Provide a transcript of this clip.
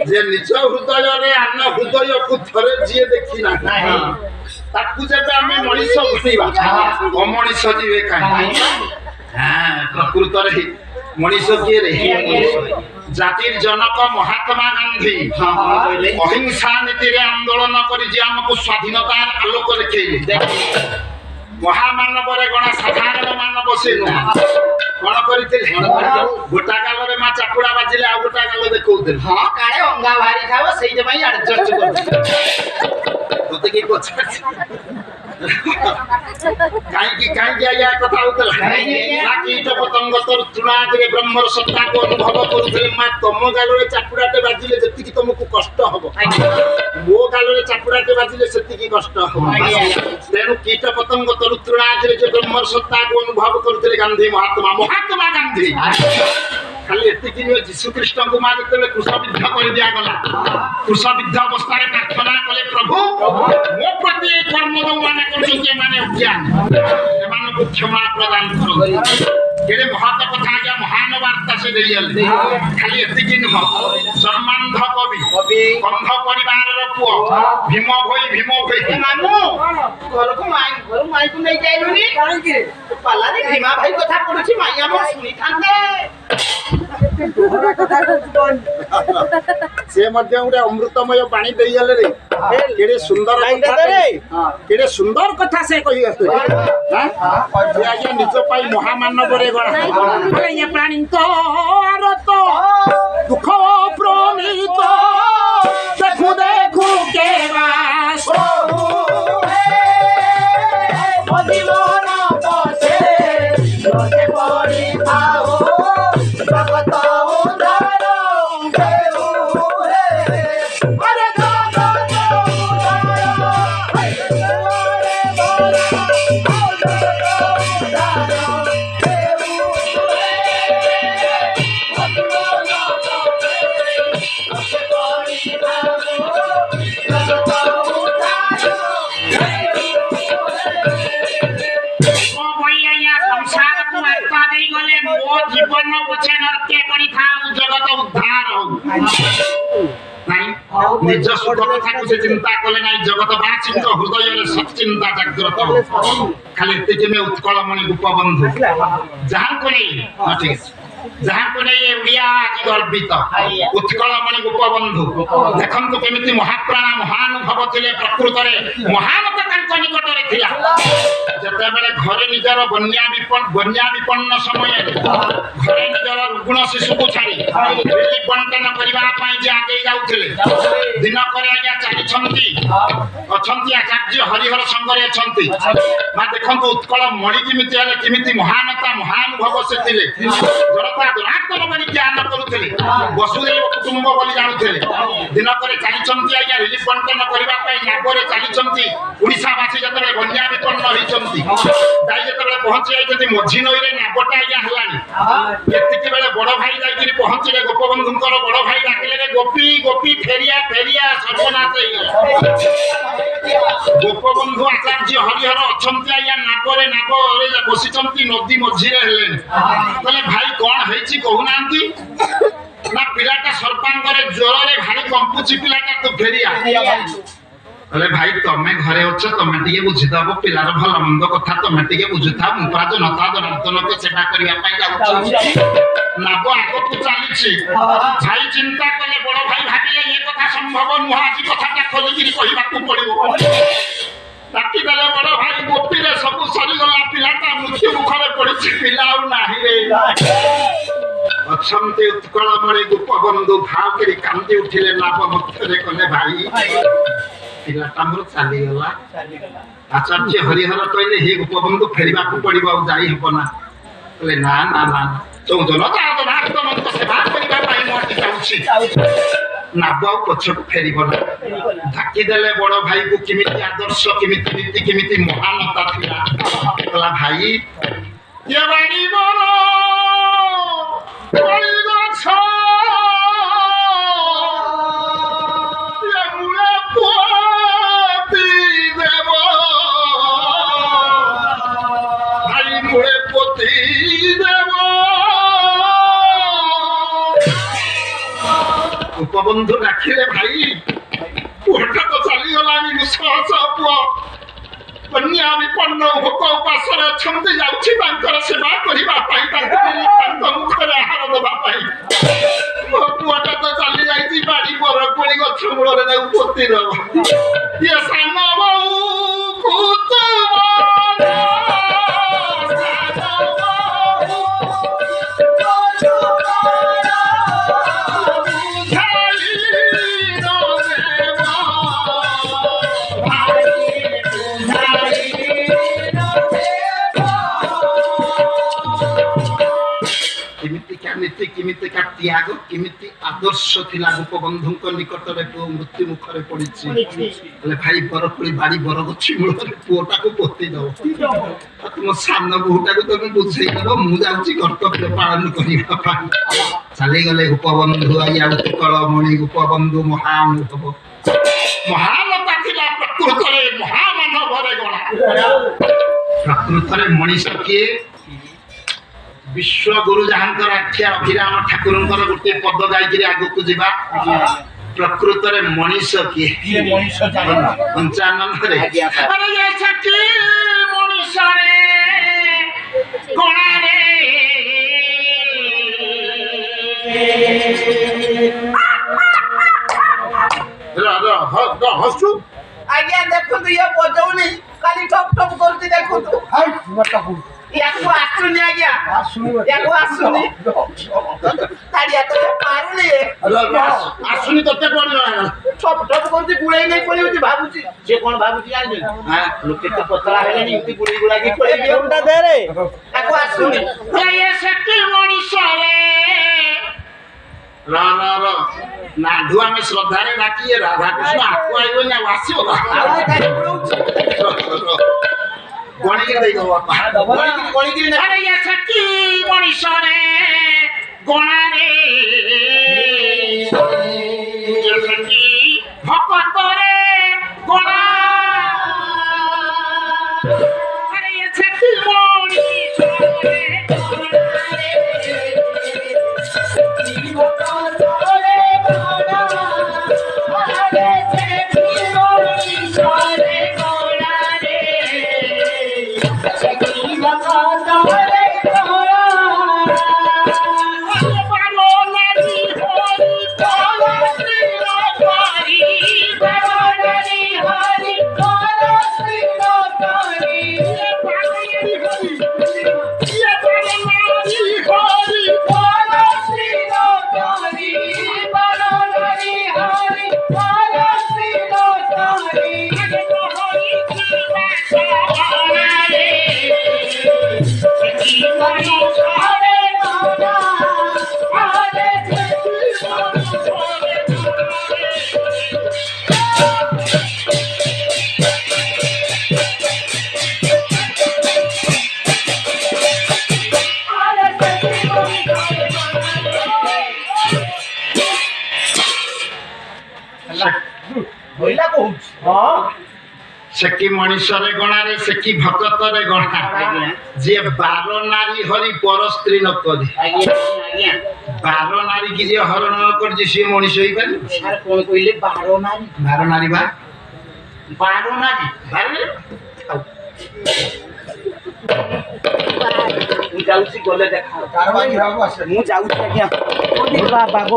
যে নিজ হৃদୟରେ ଆନ ହୃଦୟକୁ ଥରେ ଯିଏ ଦେଖି ନାହିଁ ତାକୁ ଯେବେ ଆମେ ମଣିଷ ବୁଝେଇବା ଅମଣିଷ ଯିବେ କାହିଁକି ପ୍ରକୃତରେ ମଣିଷ କିଏ ରେ ଜାତିର ଜନକ ମହାତ୍ମା ଗାନ୍ଧୀ ଅହିଂସା ନୀତିରେ ଆନ୍ଦୋଳନ କରି ଯେ ଆମକୁ ସ୍ୱାଧୀନତାର ଆଲୋକ ଦେଖେଇଲେ ମହାମାନବରେ ଗଣା ସାଧାରଣ ମାନବ ସେ ନୁହଁ କଣ କରିଥିଲେ ଗୋଟା କାଳରେ ମା ଚାପୁଡା ବାଜିଲେ ଆଉ ଗୋଟା କାଳ ଦେଖଉଥିଲେ ହଁ କାଳେ ଅଙ୍ଗା ବାହାରି ଖାଇବ ସେଇଥିପାଇଁ ଆଡଜଷ୍ଟ କରୁଥିଲେ ତତେ କି ପଚାରୁଛି କାହିଁକି ଆଜ୍ଞା କଥା ହଉଥିଲା ନା କୀଟ ପତଙ୍ଗ ତୃଣାରେ ବ୍ରହ୍ମର ସତ୍ତାକୁ ଅନୁଭବ କରୁଥିଲେ ମା ତମ ଗାଲରେ ଚାପୁଡାଟେ ବାଜିଲେ ଯେତିକି ତମକୁ କଷ୍ଟ ହବ ମୋ ଗାଲରେ ଚାପୁଡାଟେ ବାଜିଲେ ସେତିକି କଷ୍ଟ ହବ ତେଣୁ କୀଟ ପତଙ୍ଗ ତୃଣାରେ ଯେ ବ୍ରହ୍ମର ସତ୍ତାକୁ ଅନୁଭବ କରୁଥିଲେ ଗାନ୍ଧୀ ମହାତ୍ମା ଗାନ୍ଧୀ ଖାଲି ଏତିକି ନୁହେଁ ଯୀଶୁ ଖ୍ରୀଷ୍ଟଙ୍କୁ ମା ଯେତେବେଳେ କୃଷବିଦ୍ଧ କରି ଦିଆଗଲା କୃଷବିଦ୍ଧ ଅବସ୍ଥାରେ ପ୍ରାର୍ଥନା କଲେ ପ୍ରଭୁ ମୋ ପ୍ରତି ଏ କର୍ମ ଯୋଉମାନେ କରୁଛନ୍ତି ଏମାନେ ଅଜ୍ଞାନ ଏମାନଙ୍କୁ କ୍ଷମା ପ୍ରଦାନ କରନ୍ତୁ କେଡ଼େ ମହତ କଥା ଆଜ୍ଞା ମହାନ ବାର୍ତ୍ତା ସେ ଦେଇଗଲେ ଖାଲି ଏତିକି ନୁହଁ ସମ୍ମାନ୍ଧ କବି କନ୍ଧ ପରିବାରର ପୁଅ ଭୀମ ଭୋଇ ମାମୁ ଘରକୁ ମାଇକୁ ନେଇ ଯାଇଲୁନି କାହିଁକି ପାଲାରେ ଭୀମା ଭାଇ କଥା ପଡୁଛି ମାଇ ଆମ ଶୁଣିଥାନ୍ତେ ସେ ମଧ୍ୟ ଗୋଟେ ଅମୃତମୟ ପାଣି ଦେଇଗଲେ ରେ କେଡ଼େ ସୁନ୍ଦର କେଡ଼େ ସୁନ୍ଦର କଥା ସେ କହିଗଲେ ସେ ଆଜ୍ଞା ନିଜ ପାଇଁ ମହାମାନବରେ ଗଣା ପ୍ରାଣୀଙ୍କର ତ ଦୁଃଖ ପ୍ରମିତ ଦେଖୁ ଦେଖୁ କେବା নিজ সুখ কথাକୁ ସେ ଚିନ୍ତା କଲେ ନାହିଁ ଜଗତବାସୀଙ୍କ ହୃଦୟରେ ସତ୍ଚିନ୍ତା ଜାଗ୍ରତ ଖାଲି ଏତିକି ନୁହେଁ ଉତ୍କଳମଣି ଗୋପବନ୍ଧୁ ଯାହାଙ୍କୁ ନେଇ ଠିକ ଅଛି ଯାହାଙ୍କୁ ନେଇ ଓଡ଼ିଆ ଆଜି ଗର୍ବିତ ଉତ୍କଳମଣି ଗୋପବନ୍ଧୁ ଦେଖନ୍ତୁ କେମିତି ମହାପ୍ରାଣ ମହାନୁଭବ ଥିଲେ ପ୍ରକୃତରେ ମହାନତା ତାଙ୍କ ନିକଟରେ ଥିଲା ଯେତେବେଳେ ଘରେ ନିଜର ବନ୍ୟା ବିପନ୍ନ ସମୟରେ ଘରେ ନିଜର ରୁଗ୍ଣ ଶିଶୁକୁ ଛାଡ଼ି ରିଲିଫ ବଣ୍ଟନ କରିବା ପାଇଁ ଯେ ଆଗେଇ ଯାଉଥିଲେ ଦିନକରେ ଆଜ୍ଞା ଚାଲିଛନ୍ତି ଅଛନ୍ତି ଆଚାର୍ଯ୍ୟ ହରିହର ସଂଘରେ ଅଛନ୍ତି ମା ଦେଖନ୍ତୁ ଉତ୍କଳ ମଣି କେମିତି ହେଲେ କେମିତି ମହାନତା ମହାନୁଭବ ସେ ଥିଲେ ଜନତା ଜନାର୍ଦ୍ଦନ ବୋଲି ଜ୍ଞାନ କରୁଥିଲେ ବସୁଦେବ କୁଟୁମ୍ବ ବୋଲି ଜାଣୁଥିଲେ ଦିନକରେ ଚାଲିଛନ୍ତି ଆଜ୍ଞା ରିଲିଫ ବଣ୍ଟନ କରିବା ପାଇଁ ନାଗରେ ଚାଲିଛନ୍ତି ଓଡ଼ିଶାବାସୀ ଯେତେବେଳେ ବନ୍ୟା ବିପନ୍ନ ହେଇଛନ୍ତି ଯାଇ ଯେତେବେଳେ ପହଞ୍ଚି ଯାଇଛନ୍ତି ମଝି ନଈରେ ନାଗଟା ଆଜ୍ଞା ହେଲାଣି ଏତିକି ବେଳେ ବଡ ଭାଇ ଯାଇକିରି ପହଞ୍ଚିଲେ ଗୋପବନ୍ଧୁଙ୍କର ବଡ ଭାଇ ଡାକିଲେ ଗୋପୀ ଗୋପୀ ଫେରିଆ ସର୍ବନାଶ ହେଇଗଲା ଗୋପବନ୍ଧୁ ଆଚାର୍ଯ୍ୟ ହରିହର ଅଛନ୍ତି ଆଜ୍ଞା ନାଗରେ ବସିଛନ୍ତି ନଦୀ ମଝିରେ ହେଲେଣି କହିଲେ ଭାଇ କଣ ହେଇଛି କହୁନାହାନ୍ତି ନା ପିଲାଟା ସର୍ବାଙ୍ଗରେ ଜ୍ୱରରେ ଭାରି କମ୍ପୁଛି ପିଲାଟା ତୁ ଫେରିଆ କହିଲେ ଭାଇ ତମେ ଘରେ ଅଛ ତମେ ଟିକେ ବୁଝିଦବ ପିଲାର ଭଲ ମନ୍ଦ କଥା ତମେ ଟିକେ ବୁଝୁଥାଅ ମୁଁ ପୁରା ଜନତା ଜନାର୍ଦ୍ଦନକୁ ସେବା କରିବା ପାଇଁ ଯାଉଛି ନାଗ ଆଗକୁ ଚାଲିଛି ଭାଇ ଚିନ୍ତା କଲେ ବଡ ଭାଇ ଭାବିଲେ ଏ କଥା ସମ୍ଭବ ନୁହଁ ଆଜି କଥାଟା ଖୋଲିକିରି କହିବାକୁ ପଡିବ ଡାକିଦେଲେ ବଡ ଭାଇ ଗୋପୀରେ ସବୁ ସରିଗଲା ପିଲାଟା ମୃତ୍ୟୁ ମୁଖରେ ପଡିଛି ପିଲା ଆଉ ନାହିଁ ରେ ଅଛନ୍ତି ଉତ୍କଳମଣି ଗୋପବନ୍ଧୁ ଭାଉ କରି କାନ୍ଦି ଉଠିଲେ ନାବ ମଧ୍ୟରେ କଲେ ଭାଇ ପିଲାଟା ମୋର ଚାଲିଗଲା ଆଚାର୍ଯ୍ୟ ହରିହର କହିଲେ ହେ ଗୋପବନ୍ଧୁ ଫେରିବାକୁ ପଡିବ ଆଉ ଯାଇ ହବ ନା କହିଲେ ନା ନା ନା ଚୌଦନ ସେବା କରିବା ପାଇଁ ମୁଁ ଯାଉଛି ନାବ ଆଉ ପଛକୁ ଫେରିବ ନା ଢାକିଦେଲେ ବଡ ଭାଇକୁ କେମିତି ଆଦର୍ଶ କେମିତି ନୀତି କେମିତି ମହାନତା ଥିଲା କହିଲା ଭାଇ ଏ ବାଡ଼ି ମୋର ଗଛ ଗୋପବନ୍ଧୁ ଡାକିଲେ ଭାଇ ପୁଅଟା ତ ଚାଲିଗଲାଣି ସହଜ ପୁଅ ବନ୍ୟା ବିପନ୍ନ ଭୋକ ଉପାସରେ ଅଛନ୍ତି ଯାଉଛି ତାଙ୍କର ସେବା କରିବା ପାଇଁ ତାଙ୍କ ମୁଖରେ ଆହାର ଦେବା ପାଇଁ ମୋ ପୁଅଟା ତ ଚାଲି ଯାଇଛି ବାଡି ବରକୋଳି ଗଛ ମୂଳରେ ତାକୁ ପୋତି ଦବ ଇଏ ସାନ ବୋଉ କେମିତିକା ତ୍ୟାଗ କେମିତି ଆଦର୍ଶ ଥିଲା ଗୋପବନ୍ଧୁଙ୍କ ନିକଟରେ ପୁଅ ମୃତ୍ୟୁ ମୁଖରେ ପଡିଛି ହେଲେ ଭାଇ ବରକୋଳି ବାଡି ବରଗଛି ମୂଳରେ ପୁଅଟାକୁ ପୋତି ଦବ ତୁମ ସାନ ବୋହୂଟାକୁ ତମେ ବୁଝେଇ ଦବ ମୁଁ ଯାଉଛି କର୍ତ୍ତବ୍ୟ ପାଳନ କରିବା ପାଇଁ ଚାଲିଗଲେ ଗୋପବନ୍ଧୁ ଆଜ୍ଞା ଉତ୍କଳ ମଣି ଗୋପବନ୍ଧୁ ମହାନୁଭବ ମହାନତା ଥିଲା ପ୍ରକୃତରେ ମହାମାନବରେ ଗଣା ପ୍ରକୃତରେ ମଣିଷ କିଏ ବିଶ୍ୱଗୁରୁ ଯାହାଙ୍କର ଆଖ୍ୟା ଅଭିରାମ ଠାକୁରଙ୍କର ଗୋଟିଏ ପଦ ଗାଇକିରି ଆଗକୁ ଯିବା ପ୍ରକୃତରେ ମଣିଷ କିଏ ପଞ୍ଚାନନରେ ମଣିଷରେ ଗଣାରେ ହସୁ ଆଜ୍ଞା ଦେଖନ୍ତୁ ଇଏ ବଜଉନି ଖାଲି ଠକ୍ ଠକ୍ କରୁଛି ଦେଖନ୍ତୁ ୟାକୁ ଆସୁନି ଆଜ୍ଞା ୟାକୁ ଆସୁନି ତାଡ଼ିଆ ତ ପାରୁନି ଆସୁନି ତତେ ପଡିବ ଠକ୍ ଠକ୍ କରୁଛି ଗୁଳେଇ ନେଇ ପଳେଇଛି ଭାବୁଛି ସେ କଣ ଭାବୁଛି ଜାଣିନି ଲୋକେ ତ ପତଳା ହେଲେଣି ଏମିତି ଗୁଳେଇ ଗୁଳାକି ତାକୁ ଆସୁନି ମଣିଷରେ ନାଢୁ ଆମେ ଶ୍ରଦ୍ଧାରେ ଡାକିଏ ରାଧାକୃଷ୍ଣ ଆକୁ ଆଇବନି ଆଉ ଆସିବ ଗଣିକିରି ଦେଇଦବ ମଣିଷରେ ଗଣାରେ ଭକତରେ ଗଣା ସେକି ମଣିଷରେ ଗଣାରେ ସେକି ଭକତରେ ଗଣା ଯିଏ ବାର ନାରୀ ହରି ପର ସ୍ତ୍ରୀ ନ କରି ବାର ନାରୀ କି ଯିଏ ହରଣ ନ କରିଛି ସିଏ ମଣିଷ ହେଇପାରିବ କଣ କହିଲେ ବାର ନାରୀ ବା ମୁଁ ଯାଉଛି ଗଲେ ଦେଖା ମୁଁ ଯାଉଛି ଆଜ୍ଞା